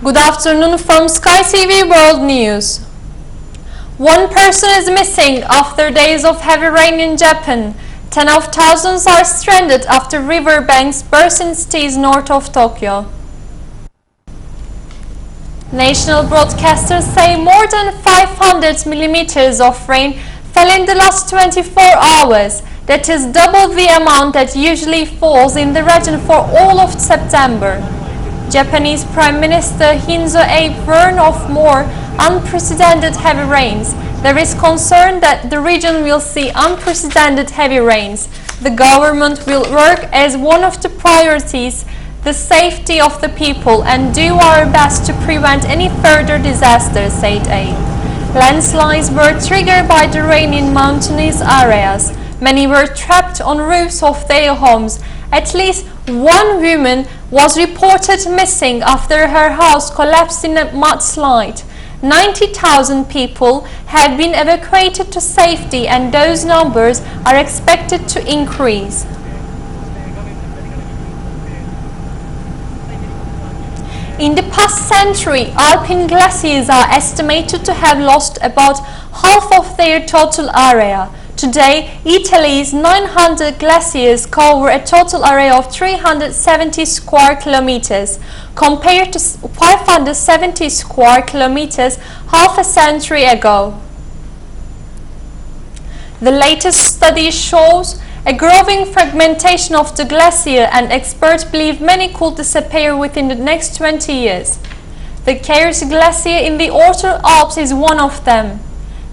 Good afternoon from Sky TV World News. One person is missing after days of heavy rain in Japan. Tens of thousands are stranded after riverbanks burst in cities north of Tokyo. National broadcasters say more than 500 millimeters of rain fell in the last 24 hours. That is double the amount that usually falls in the region for all of September. Japanese Prime Minister Shinzo Abe warned of more unprecedented heavy rains. There is concern that the region will see unprecedented heavy rains. The government will work as one of the priorities the safety of the people and do our best to prevent any further disasters, said Abe. Landslides were triggered by the rain in mountainous areas. Many were trapped on roofs of their homes. At least one woman was reported missing after her house collapsed in a mudslide. 90,000 people have been evacuated to safety and those numbers are expected to increase. In the past century, alpine glaciers are estimated to have lost about half of their total area. Today, Italy's 900 glaciers cover a total area of 370 square kilometers, compared to 570 square kilometers half a century ago. The latest study shows a growing fragmentation of the glacier, and experts believe many could disappear within the next 20 years. The Kars Glacier in the Outer Alps is one of them.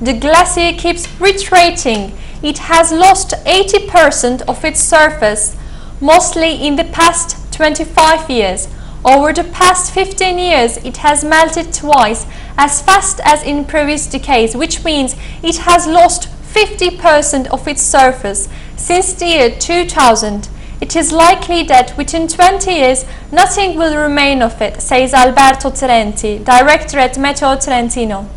The glacier keeps retreating. It has lost 80% of its surface, mostly in the past 25 years. Over the past 15 years, it has melted twice as fast as in previous decades, which means it has lost 50% of its surface since the year 2000. It is likely that within 20 years, nothing will remain of it, says Alberto Trenti, director at Meteo Trentino.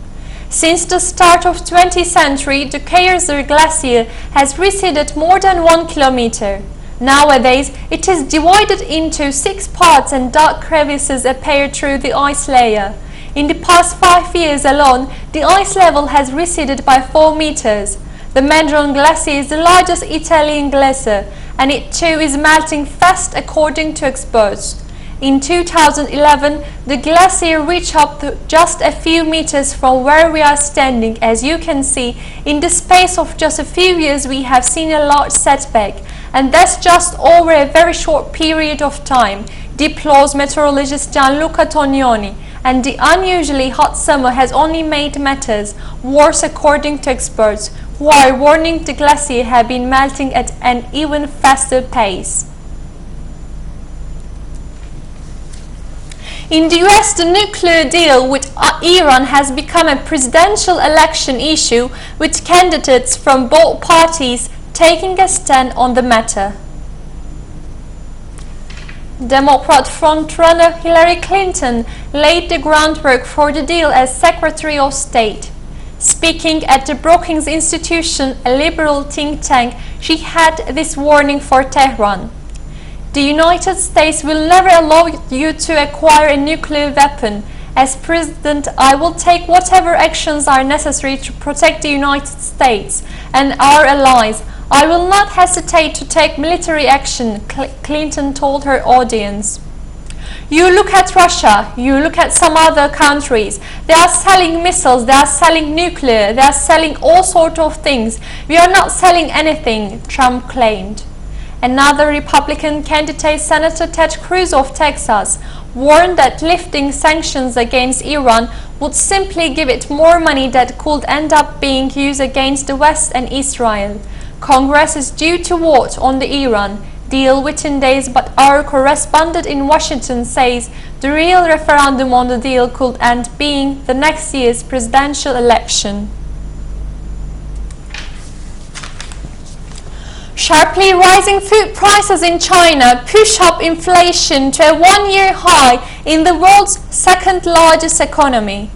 Since the start of the 20th century, the Kars Glacier has receded more than 1 kilometer. Nowadays, it is divided into 6 parts and dark crevices appear through the ice layer. In the past 5 years alone, the ice level has receded by 4 meters. The Madron Glacier is the largest Italian glacier, and it too is melting fast according to experts. In 2011, the glacier reached up to just a few meters from where we are standing. As you can see, in the space of just a few years we have seen a large setback, and that's just over a very short period of time, deploys meteorologist Gianluca Tognoni, and the unusually hot summer has only made matters worse according to experts, who are warning the glacier have been melting at an even faster pace. In the US, the nuclear deal with Iran has become a presidential election issue, with candidates from both parties taking a stand on the matter. Democrat frontrunner Hillary Clinton laid the groundwork for the deal as Secretary of State. Speaking at the Brookings Institution, a liberal think tank, she had this warning for Tehran. The United States will never allow you to acquire a nuclear weapon. As president, I will take whatever actions are necessary to protect the United States and our allies. I will not hesitate to take military action, Clinton told her audience. You look at Russia, you look at some other countries. They are selling missiles, they are selling nuclear, they are selling all sorts of things. We are not selling anything, Trump claimed. Another Republican candidate, Senator Ted Cruz of Texas, warned that lifting sanctions against Iran would simply give it more money that could end up being used against the West and Israel. Congress is due to vote on the Iran deal within days, but our correspondent in Washington says the real referendum on the deal could end being the next year's presidential election. Sharply rising food prices in China push up inflation to a one-year high in the world's second largest economy.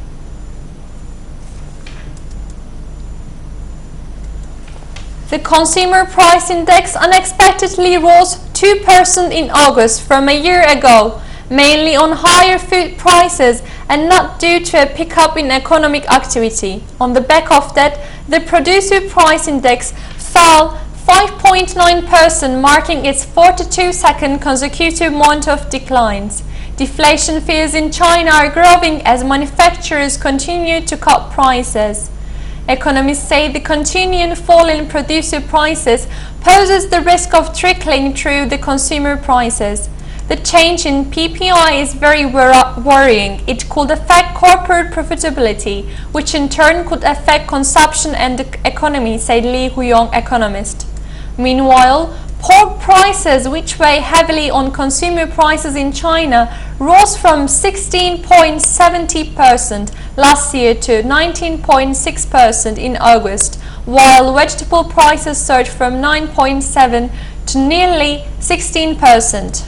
The Consumer Price Index unexpectedly rose 2% in August from a year ago, mainly on higher food prices and not due to a pickup in economic activity. On the back of that, the producer price index fell 5.9%, marking its 42nd consecutive month of declines. Deflation fears in China are growing as manufacturers continue to cut prices. Economists say the continuing fall in producer prices poses the risk of trickling through the consumer prices. The change in PPI is very worrying. It could affect corporate profitability, which in turn could affect consumption and the economy, said Li Huyong, economist. Meanwhile, pork prices, which weigh heavily on consumer prices in China, rose from 16.70% last year to 19.6% in August, while vegetable prices surged from 9.7% to nearly 16%.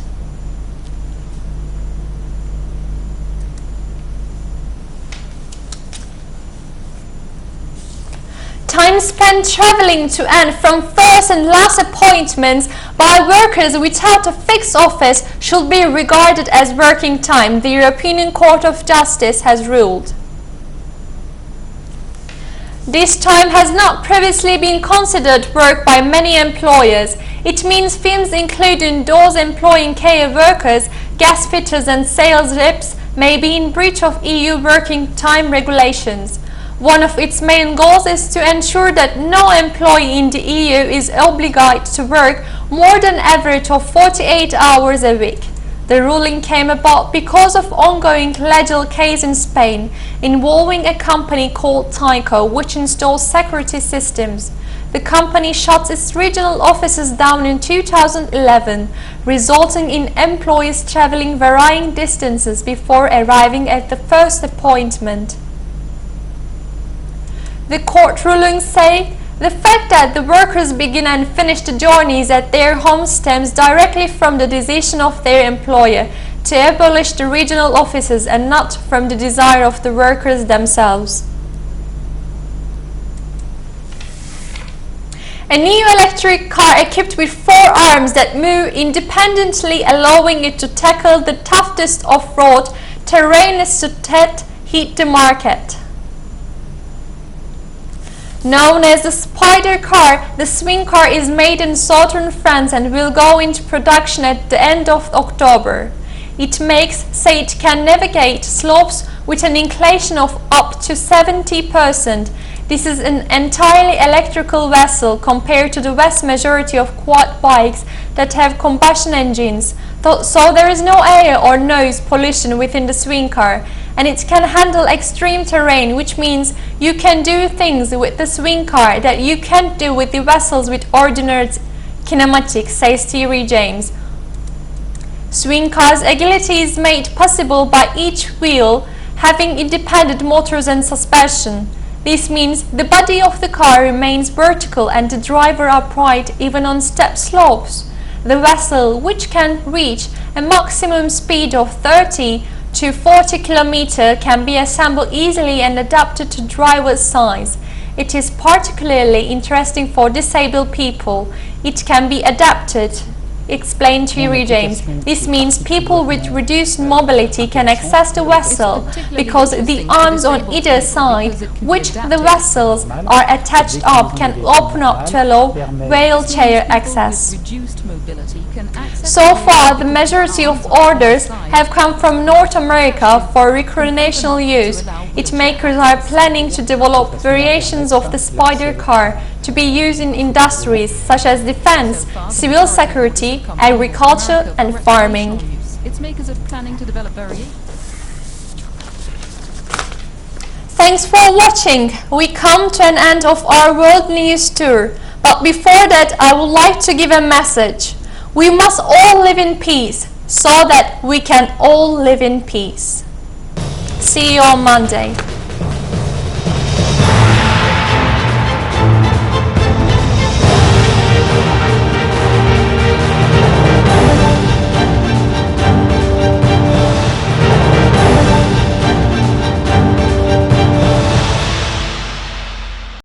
Time spent traveling to and from first and last appointments by workers without a fixed office should be regarded as working time, the European Court of Justice has ruled. This time has not previously been considered work by many employers. It means firms including those employing care workers, gas fitters and sales reps may be in breach of EU working time regulations. One of its main goals is to ensure that no employee in the EU is obliged to work more than an average of 48 hours a week. The ruling came about because of ongoing legal case in Spain involving a company called Tyco, which installs security systems. The company shut its regional offices down in 2011, resulting in employees traveling varying distances before arriving at the first appointment. The court rulings say the fact that the workers begin and finish the journeys at their home stems directly from the decision of their employer to abolish the regional offices and not from the desire of the workers themselves. A new electric car equipped with 4 arms that move independently, allowing it to tackle the toughest off-road terrain is to hit the market. Known as the Spider car, the swing car is made in southern France and will go into production at the end of October. It can navigate slopes with an inclination of up to 70%. This is an entirely electrical vessel compared to the vast majority of quad bikes that have combustion engines, so there is no air or noise pollution within the swing car, and it can handle extreme terrain, which means you can do things with the swing car that you can't do with the vessels with ordinary kinematics, says Thierry James. Swing cars' agility is made possible by each wheel having independent motors and suspension. This means the body of the car remains vertical and the driver upright even on steep slopes. The vessel, which can reach a maximum speed of 30 to 40 km, can be assembled easily and adapted to driver's size. It is particularly interesting for disabled people. It can be adapted, explained Thierry James. This means people with reduced mobility can access the vessel because the arms on either side, which the vessels are attached up, can open up to allow wheelchair access. So far, the majority of orders have come from North America for recreational use. Its makers are planning to develop variations of the Spider car to be used in industries such as defense, civil security, agriculture and farming. Its makers are planning to develop variations. Thanks for watching. We come to an end of our world news tour. But before that, I would like to give a message. We must all live in peace so that we can all live in peace. See you on Monday.